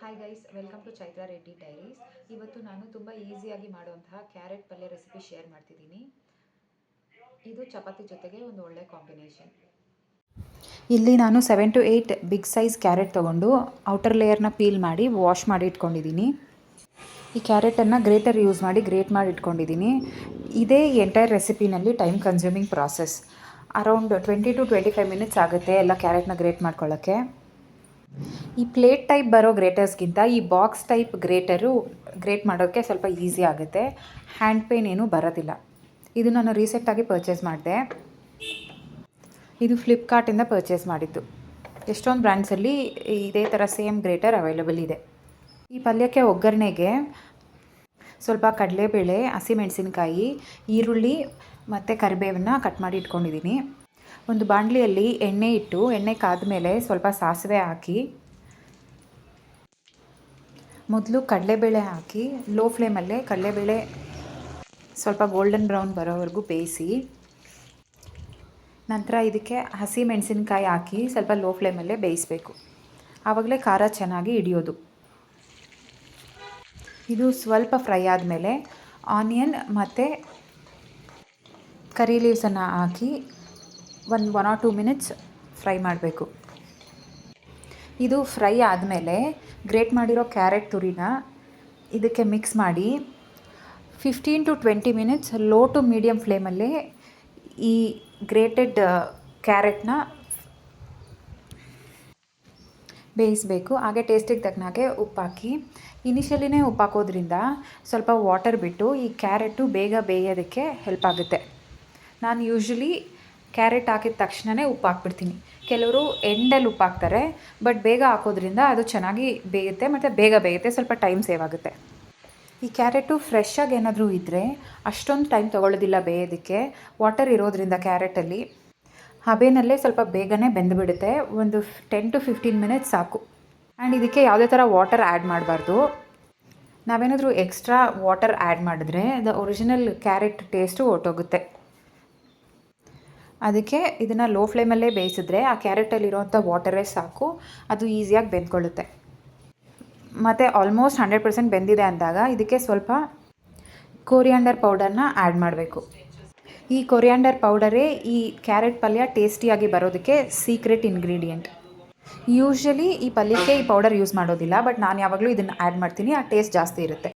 Hi guys, welcome to Chaitra Reddy diaries. ಇವತ್ತು ನಾನು ತುಂಬ ಈಸಿಯಾಗಿ ಮಾಡುವಂತಹ ಕ್ಯಾರೆಟ್ ಪಲ್ಯ ರೆಸಿಪಿ ಶೇರ್ ಮಾಡ್ತಿದ್ದೀನಿ. ಇದು ಚಪಾತಿ ಜೊತೆಗೆ ಒಂದು ಒಳ್ಳೆ ಕಾಂಬಿನೇಷನ್. ಇಲ್ಲಿ ನಾನು 7 to 8 ಬಿಗ್ ಸೈಜ್ ಕ್ಯಾರೆಟ್ ತೊಗೊಂಡು ಔಟರ್ ಲೇಯರ್ನ ಪೀಲ್ ಮಾಡಿ ವಾಶ್ ಮಾಡಿ ಇಟ್ಕೊಂಡಿದ್ದೀನಿ. ಈ ಕ್ಯಾರೆಟನ್ನು ಗ್ರೇಟರ್ ಯೂಸ್ ಮಾಡಿ ಗ್ರೇಟ್ ಮಾಡಿ ಇಟ್ಕೊಂಡಿದ್ದೀನಿ. ಇದೇ ಎಂಟೈರ್ ರೆಸಿಪಿನಲ್ಲಿ time consuming process. Around 20 to 25 minutes ಆಗುತ್ತೆ ಎಲ್ಲ ಕ್ಯಾರೆಟ್ನ ಗ್ರೇಟ್ ಮಾಡ್ಕೊಳ್ಳೋಕ್ಕೆ. ಈ ಪ್ಲೇಟ್ ಟೈಪ್ ಬರೋ ಗ್ರೇಟರ್ಸ್ಗಿಂತ ಈ ಬಾಕ್ಸ್ ಟೈಪ್ ಗ್ರೇಟ್ ಮಾಡೋಕ್ಕೆ ಸ್ವಲ್ಪ ಈಸಿ ಆಗುತ್ತೆ. ಹ್ಯಾಂಡ್ ಪೇನ್ ಏನೂ ಬರೋದಿಲ್ಲ. ಇದು ನಾನು ರೀಸೆಂಟಾಗಿ ಪರ್ಚೇಸ್ ಮಾಡಿದೆ. ಇದು ಫ್ಲಿಪ್ಕಾರ್ಟಿಂದ ಪರ್ಚೇಸ್ ಮಾಡಿದ್ದು. ಎಷ್ಟೊಂದು ಬ್ರ್ಯಾಂಡ್ಸಲ್ಲಿ ಇದೇ ಥರ ಸೇಮ್ ಗ್ರೇಟರ್ ಅವೈಲೇಬಲ್ ಇದೆ. ಈ ಪಲ್ಯಕ್ಕೆ ಒಗ್ಗರಣೆಗೆ ಸ್ವಲ್ಪ ಕಡಲೆಬೇಳೆ, ಹಸಿಮೆಣಸಿನಕಾಯಿ, ಈರುಳ್ಳಿ ಮತ್ತು ಕರಿಬೇವನ್ನು ಕಟ್ ಮಾಡಿ ಇಟ್ಕೊಂಡಿದ್ದೀನಿ. ಒಂದು ಬಾಣಲಿಯಲ್ಲಿ ಎಣ್ಣೆ ಇಟ್ಟು ಎಣ್ಣೆ ಕಾದ ಮೇಲೆ ಸ್ವಲ್ಪ ಸಾಸಿವೆ ಹಾಕಿ ಮೊದಲು ಕಡಲೆಬೇಳೆ ಹಾಕಿ ಲೋ ಫ್ಲೇಮಲ್ಲೇ ಕಡಲೆಬೇಳೆ ಸ್ವಲ್ಪ ಗೋಲ್ಡನ್ ಬ್ರೌನ್ ಬರೋವರೆಗೂ ಬೇಯಿಸಿ, ನಂತರ ಇದಕ್ಕೆ ಹಸಿ ಮೆಣಸಿನಕಾಯಿ ಹಾಕಿ ಸ್ವಲ್ಪ ಲೋ ಫ್ಲೇಮಲ್ಲೇ ಬೇಯಿಸಬೇಕು. ಆವಾಗಲೇ ಖಾರ ಚೆನ್ನಾಗಿ ಹಿಡಿಯೋದು. ಇದು ಸ್ವಲ್ಪ ಫ್ರೈ ಆದಮೇಲೆ ಆನಿಯನ್ ಮತ್ತು ಕರಿ ಲೀವ್ಸನ್ನು ಹಾಕಿ 1 or 2 ಮಿನಿಟ್ಸ್ ಫ್ರೈ ಮಾಡಬೇಕು. ಇದು ಫ್ರೈ ಆದಮೇಲೆ ಗ್ರೇಟ್ ಮಾಡಿರೋ ಕ್ಯಾರೆಟ್ ತುರಿನ ಇದಕ್ಕೆ ಮಿಕ್ಸ್ ಮಾಡಿ 15 to 20 minutes low to medium ಫ್ಲೇಮಲ್ಲೇ ಈ ಗ್ರೇಟೆಡ್ ಕ್ಯಾರೆಟ್ನ ಬೇಯಿಸಬೇಕು. ಹಾಗೆ ಟೇಸ್ಟಿಗೆ ತಕ್ಕನಾಗೆ ಉಪ್ಪು ಹಾಕಿ. ಇನಿಷಿಯಲಿನೇ ಉಪ್ಪು ಹಾಕೋದ್ರಿಂದ ಸ್ವಲ್ಪ ವಾಟರ್ ಬಿಟ್ಟು ಈ ಕ್ಯಾರೆಟು ಬೇಗ ಬೇಯೋದಕ್ಕೆ ಹೆಲ್ಪ್ ಆಗುತ್ತೆ. ನಾನು ಯೂಶ್ವಲಿ ಕ್ಯಾರೆಟ್ ಹಾಕಿದ ತಕ್ಷಣವೇ ಉಪ್ಪು ಹಾಕ್ಬಿಡ್ತೀನಿ. ಕೆಲವರು ಎಂಡಲ್ಲಿ ಉಪ್ಪು ಹಾಕ್ತಾರೆ, ಬಟ್ ಬೇಗ ಹಾಕೋದ್ರಿಂದ ಅದು ಚೆನ್ನಾಗಿ ಬೇಯುತ್ತೆ ಮತ್ತು ಬೇಗ ಬೇಯುತ್ತೆ, ಸ್ವಲ್ಪ ಟೈಮ್ ಸೇವ್ ಆಗುತ್ತೆ. ಈ ಕ್ಯಾರೆಟು ಫ್ರೆಶ್ಶಾಗಿ ಏನಾದರೂ ಇದ್ದರೆ ಅಷ್ಟೊಂದು ಟೈಮ್ ತೊಗೊಳ್ಳೋದಿಲ್ಲ ಬೇಯೋದಕ್ಕೆ. ವಾಟರ್ ಇರೋದ್ರಿಂದ ಕ್ಯಾರೆಟಲ್ಲಿ ಹಬೆನಲ್ಲೇ ಸ್ವಲ್ಪ ಬೇಗನೆ ಬೆಂದುಬಿಡುತ್ತೆ. ಒಂದು 10 to 15 ಮಿನಿಟ್ಸ್ ಸಾಕು. ಆ್ಯಂಡ್ ಇದಕ್ಕೆ ಯಾವುದೇ ಥರ ವಾಟರ್ ಆ್ಯಡ್ ಮಾಡಬಾರ್ದು. ನಾವೇನಾದರೂ ಎಕ್ಸ್ಟ್ರಾ ವಾಟರ್ ಆ್ಯಡ್ ಮಾಡಿದ್ರೆ ಒರಿಜಿನಲ್ ಕ್ಯಾರೆಟ್ ಟೇಸ್ಟು ಹೊರ್ಟೋಗುತ್ತೆ. ಅದಕ್ಕೆ ಇದನ್ನು ಲೋ ಫ್ಲೇಮಲ್ಲೇ ಬೇಯಿಸಿದ್ರೆ ಆ ಕ್ಯಾರೆಟಲ್ಲಿರೋವಂಥ ವಾಟರೇ ಸಾಕು, ಅದು ಈಸಿಯಾಗಿ ಬೆಂದ್ಕೊಳ್ಳುತ್ತೆ. ಮತ್ತು ಆಲ್ಮೋಸ್ಟ್ 100% ಬೆಂದಿದೆ ಅಂದಾಗ ಇದಕ್ಕೆ ಸ್ವಲ್ಪ ಕೊರಿಯಾಂಡರ್ ಪೌಡರ್ನ ಆ್ಯಡ್ ಮಾಡಬೇಕು. ಈ ಕೊರಿಯಾಂಡರ್ ಪೌಡರೇ ಈ ಕ್ಯಾರೆಟ್ ಪಲ್ಯ ಟೇಸ್ಟಿಯಾಗಿ ಬರೋದಕ್ಕೆ ಸೀಕ್ರೆಟ್ ಇಂಗ್ರೀಡಿಯೆಂಟ್. ಯೂಶ್ವಲಿ ಈ ಪಲ್ಯಕ್ಕೆ ಈ ಪೌಡರ್ ಯೂಸ್ ಮಾಡೋದಿಲ್ಲ, ಬಟ್ ನಾನು ಯಾವಾಗಲೂ ಇದನ್ನು ಆ್ಯಡ್ ಮಾಡ್ತೀನಿ. ಆ ಟೇಸ್ಟ್ ಜಾಸ್ತಿ ಇರುತ್ತೆ.